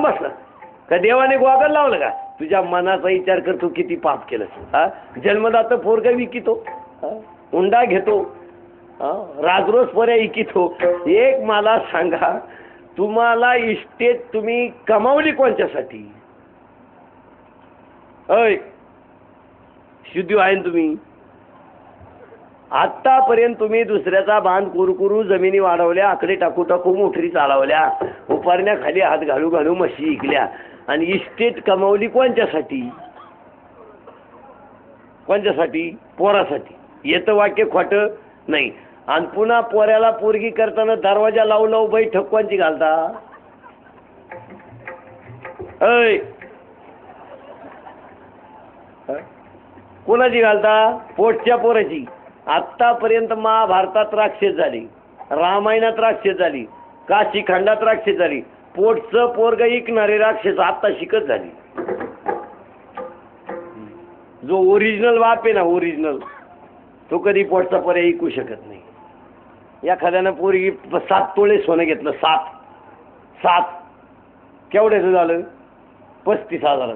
बसला का देवाने गोगल लावलं का तुझ्या मनाचा विचार कर तू किती पाप केलं हा जन्मदात पोरगा विकितो हुंडा घेतो राजरोज पर्या इकितो एक मला सांगा तुम्हाला इस्टेट तुम्ही कमावली कोणच्यासाठी अय शुद्धी आहे तुम्ही आतापर्यंत तुम्ही दुसऱ्याचा बांध कुरकुरू जमिनी वाढवल्या आकडे टाकू टाकू मोटरी चालवल्या उपारण्याखाली हात घालू घालू म्हशी इकल्या आणि इस्टेट कमावली कोणच्यासाठी कोणच्यासाठी पोरासाठी येतं वाक्य खोटं नाही आणि पुन्हा पोऱ्याला पोरगी करताना दरवाजा लावू लावू बाई ठकवांची घालता अय कोणाची घालता पोटच्या पोराची आत्तापर्यंत महाभारतात राक्षस झाली रामायणात राक्षस झाली काशीखंडात राक्षस झाली पोटचं पोरग ऐकणारे राक्षस आता शिकत झाली जो ओरिजिनल बाप आहे ना ओरिजिनल तो कधी पोटचा पोर ऐकू शकत नाही एखाद्यानं पोरगी 7 तोळे सोनं घेतलं 7 केवढ्याचं झालं 35,000चं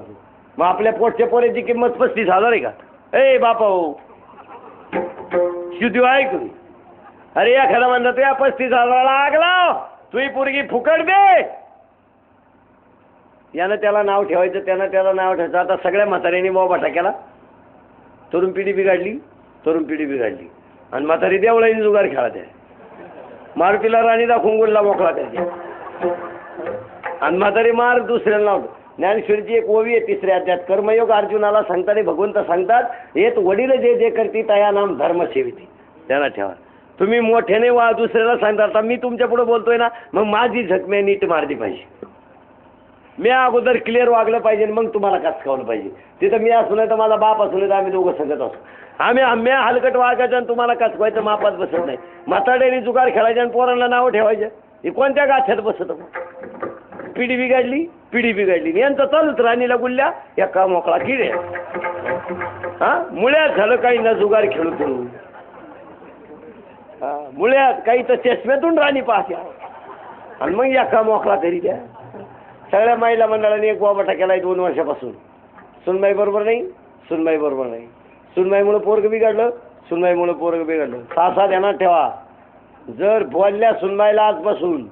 मग आपल्या पोटच्या पोऱ्याची किंमत 35,000 आहे का ए बापा हो शुद्धी ऐक अरे एखादा म्हणतात या 35,000 लागला तुही पोरगी फुकट दे यानं त्याला नाव ठेवायचं त्यानं त्याला नाव ठेवायचं आता सगळ्या म्हाताऱ्यांनी मोबाटा केला तरुण पिढी बिघडली आणि म्हातारी देवळाईने जुगार खेळा त्या मारुतीला राणी दाखवून गोडला मोकळा त्याच्या आणि म्हातारी मार दुसऱ्याला लावतो ज्ञानेश्वरीची एक ओवी आहे 3ऱ्या अध्यायात कर्मयोग अर्जुनाला सांगताना भगवंत सांगतात येत वडील जे जे करती तया नाम धर्म सेविती त्यांना ठेवा तुम्ही मोठ्याने दुसऱ्याला सांगता मी तुमच्या पुढे बोलतोय ना मग माझी झकमे नीट मारली पाहिजे मी अगोदर क्लिअर वागलं पाहिजे मग तुम्हाला काचकावलं पाहिजे तिथं मी असू नाही तर माझा बाप असू नाही तर आम्ही दोघं सांगत असू आम्ही हलकट वागायचं आणि तुम्हाला काचवायचं मापात बसत नाही म्हाताड्याने जुगार खेळायचं आणि पोरांना नावं ठेवायचं हे कोणत्या गाथ्यात बसत पिढी बिघडली यांचं चालूच राणीला गुल्ल्या या का मोकळा किडे मुळ्यात झालं काही ना जुगार खेळू खेळू मुळ्यात काही तर चष्म्यातून राणी पाहत्या आणि मग या का मोकळा तरी द्या सगळ्या महिला मंडळाने एक बोबाटा केलाय 2 वर्षापासून सुनबाई बरोबर नाही सुनबाईमुळे पोरग बिघडलं सासा ध्यानात ठेवा जर बोलल्या सुनबाईला आजपासून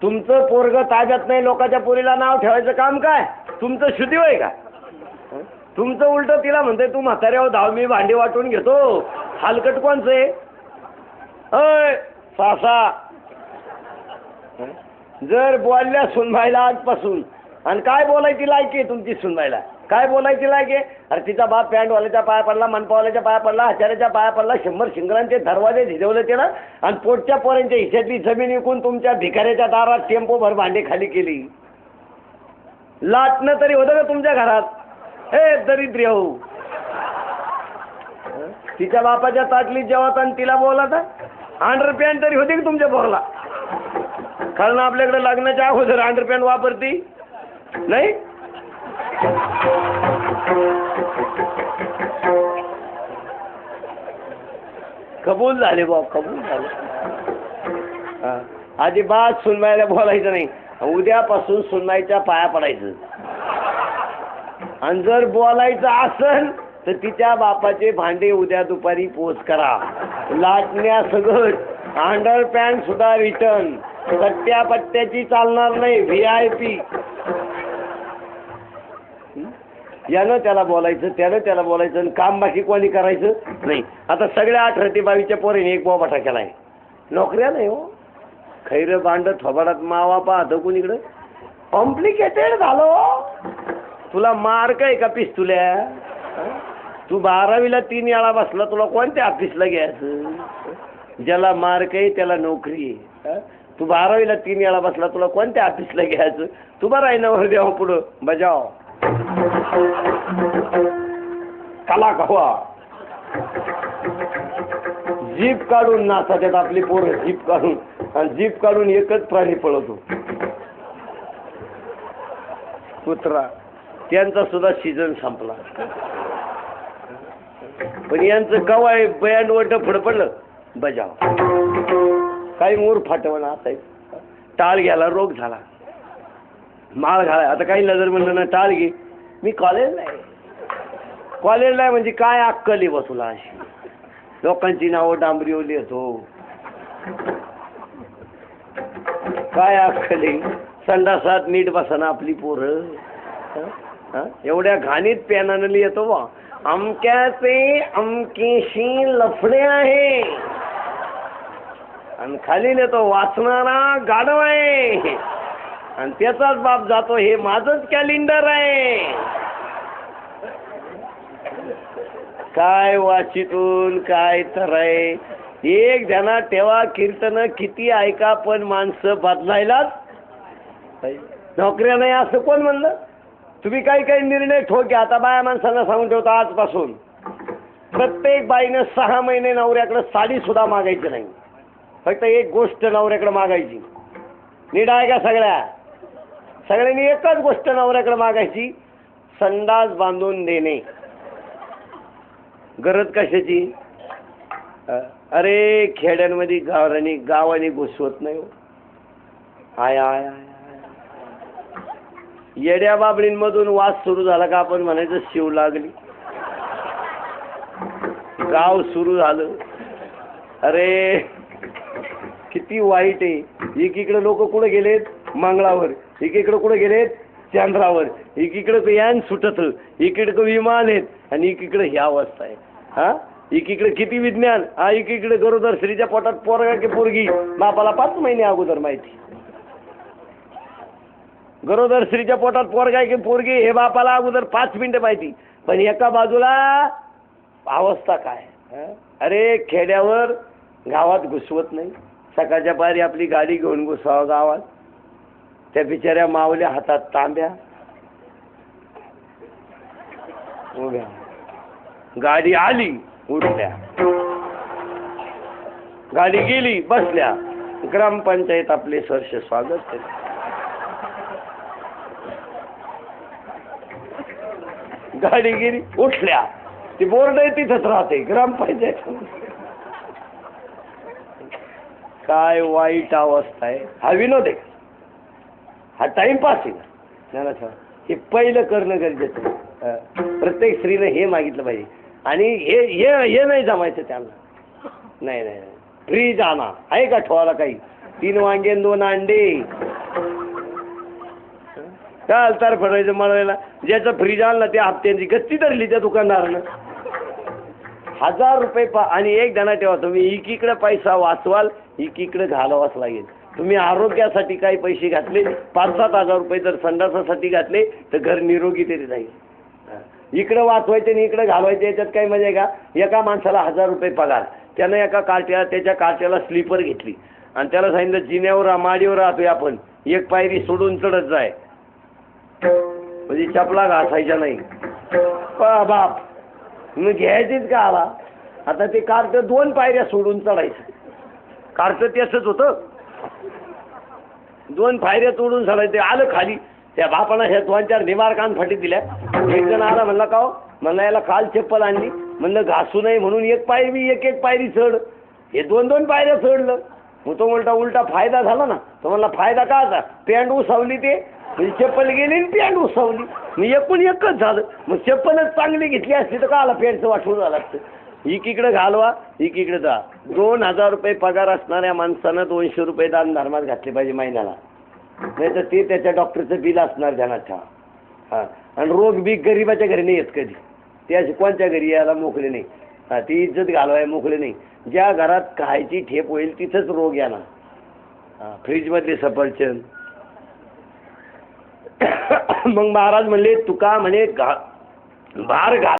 तुमचं पोरग ताब्यात नाही लोकांच्या पोरीला नाव ठेवायचं काम काय तुमचं शुद्धी होय का तुमचं उलट तिला म्हणते तू म्हाताऱ्यावर धाव मी भांडी वाटून घेतो हलकट कोणचं आहे अय सासा जर बोलल्या सुनबाईला आजपासून आणि काय बोलायची लायकी आहे तुमची सुनबाईला काय बोलायची लायकी आहे अरे तिचा बाप पॅन्टवाल्याच्या पाया पडला मनपावाल्याच्या पाया पडला हत्याराच्या पाया पडला 100 शिंगरांचे दरवाजे झिजवले ते ना आणि पोटच्या पोरांच्या हिश्यातली जमीन विकून तुमच्या भिकाऱ्याच्या दारात टेम्पो भर भांडी खाली केली लाटणं तरी होतं का तुमच्या घरात हे दरिद्री हो तिच्या बापाच्या ताटलीत जेव्हा आणि तिला बोलाता अंडरपॅन्ट तरी होती की तुमच्या पोरला कारण आपल्याकडे लग्नाच्या अगोदर अंडरपॅन्ट वापरती नाही कबूल झाले कबूल झाले अजिबात सुनबाईला बोलायचं नाही उद्यापासून सुनबाईच्या पाया पडायचं आणि जर बोलायचं असेल तर तिच्या बापाचे भांडे उद्या दुपारी पोच करा लाटण्या सगळं अंडरपॅन्ट सुद्धा रिटर्न सट्ट्या पट्ट्याची चालणार नाही VIP यानं त्याला बोलायचं त्यानं त्याला बोलायचं आणि काम बाकी कोणी करायचं नाही आता सगळ्या 18 ते 22च्या पोरीने एक बोबाटा केलाय नोकऱ्या नाही हो खैर भांड थोबाडात मावा पाहतं कुणीकडं कॉम्प्लिकेटेड झालो तुला मार्क आहे का पिस्तुल्या तू 12वीला 3 वेळा बसला तुला कोणत्या ऑफिसला घ्यायचं ज्याला मार्क आहे त्याला नोकरी आहे तू 12वीला 3 वेळा बसला तुला कोणत्या ऑफिसला घ्यायचं तू बरं आहे ना देवा पुढं बजाव कला कवा जीप काढून नाचाच्यात आपली पोरं जीप काढून आणि जीप काढून एकच प्राणी पळवतो कुत्रा त्यांचा सुद्धा सीझन संपला पण यांचं कवाय बँड वट फडफडलं बजाव काही मूर फाटवणं आता टाळ घ्यायला रोग झाला, माळ घालाय. आता काही नजर म्हणलं ना टाळ घे, मी कॉलेजला आहे म्हणजे काय अक्कल आहे बसुला अशी, लोकांची नावं डांबरीवर लिहितो, काय अक्कल आहे. संडासात नीट बसना आपली पोरं, एवढ्या घाणीत पेनानं लिहितो बा, अमक्याचे अमकेशी लफडे आहे, आणि खाली लिहितो वाचणारा गाढव आहे, आणि त्याचाच बाप जातो हे माझंच कॅलेंडर आहे. काय वाचितून काय तर आहे. एक ध्यानात ठेवा, कीर्तन किती ऐका पण माणसं बदलायलाच. नोकऱ्या नाही असं कोण म्हणलं? तुम्ही काही काही निर्णय ठोके. आता बाया माणसांना सांगून ठेवतो आजपासून प्रत्येक बाईनं 6 महिने नवऱ्याकडे साडी सुद्धा मागायची नाही, फक्त एक गोष्ट नवऱ्याकडे मागायची. नीट आहे का सगळ्यांनी एकच गोष्ट नवऱ्याकडे मागायची, संडास बांधून देणे. गरज कशाची? अरे खेड्यांमध्ये गावाने घुसवत नाही. आय आय आय येड्या बाबळींमधून वास सुरू झाला का आपण म्हणायचं शिव लागली. गाव सुरू झालं. अरे किती वाईट आहे. एकीकडे लोक कुठे गेलेत? मंगळावर. एकीकडे कुठे गेलेत? चंद्रावर. एकीकडे यान सुटत, एकीकडे विमान आहेत, आणि एकीकडे ही अवस्था आहे. हा, एकीकडे किती विज्ञान, हा एकीकडे गरोदर स्त्रीच्या पोटात पोरगा की पोरगी बापाला 5 महिने अगोदर माहिती. गरोदर स्त्रीच्या पोटात पोरगा की पोरगी हे बापाला अगोदर 5 मिनिटं माहिती. पण एका बाजूला अवस्था काय. अरे खेड्यावर गावात घुसवत नाही. सकाळच्या पारी आपली गाडी घेऊन घुसावं गावात. त्या बिचाऱ्या मावल्या हातात तांब्या उभ्या. गाडी आली उठल्या, गाडी गेली बसल्या. ग्रामपंचायत आपले सहर्ष स्वागत केले. गाडी गेली उठल्या, ती बोर्ड आहे तिथंच राहते ग्रामपंचायत. काय वाईट अवस्था आहे. हा विनोद आहे, हा टाइमपास आहे ना. हे पहिलं करणं गरजेचं. प्रत्येक स्त्रीनं हे मागितलं पाहिजे. आणि हे नाही जमायचं त्यांना. नाही नाही फ्रीज आणा आहे का ठेवायला काही. 3 वांगे 2 अंडे काय तर फडायचं म्हणायला. ज्याचं फ्रीज आणलं त्या हप्त्यांची गस्ती धरली त्या दुकानदारानं. 1000 रुपये आणि एक जणा ठेवा. तुम्ही एकीकडे पैसा वाचवाल, एकीकडे घालवाच लागेल. तुम्ही आरोग्यासाठी काही पैसे घातले, 5-7 हजार रुपये जर संडासासाठी घातले तर घर निरोगी तरी जाईल. इकडे वाचवायचे आणि इकडे घालवायचे, याच्यात काही मजा आहे का? एका माणसाला 1000 रुपये पगार. त्यानं एका त्याच्या कार्ट्याला स्लीपर घेतली आणि त्याला सांगितलं जिन्यावर माडीवर राहतोय आपण, एक पायरी सोडून चढत जाय, म्हणजे चपला घासायच्या नाही. बाप मग घ्यायचीच का आला. आता ते कार्ट 2 पायऱ्या सोडून चढायचं. कार्ट त्याचंच होतं. 2 पायऱ्या सोडून चढायचं. आलं खाली. त्या बापानं ह्या 2-4 निवार कान फाटी दिल्या. एक जण आला म्हणला का हो, म्हणला याला काल चप्पल आणली, म्हणलं घासू नये म्हणून एक पायरी चढ. हे 2-2 पायऱ्या चढलं. मग तो म्हणता उलटा फायदा झाला ना. तो म्हणला फायदा का आता? पॅन्ट उसवली ते, म्हणजे चप्पल गेली आणि पॅन्ट उसवली. मी एकच झालं. मग चप्पलच चांगली घेतली असती तर का आला पॅन्टचं वाटून झालं असतं. एकीकडे घालवा, एकीकडे जा. 2000 रुपये पगार असणाऱ्या माणसानं 200 रुपये दान धर्मात घातले पाहिजे महिन्याला. नाही तर ते त्याच्या डॉक्टरचं बिल असणार ध्यानात ठेवा. हां, आणि रोग बी गरीबाच्या घरी नाही येत कधी. ते असे कोणत्या घरी यायला मोकळे नाही. हां, ती इज्जत घालवाय मोकळे नाही. ज्या घरात खायची ठेप होईल तिथंच रोग येणार. हां, फ्रीजमधले सफरचंद. मग महाराज म्हणले तुका म्हणे भार घाल.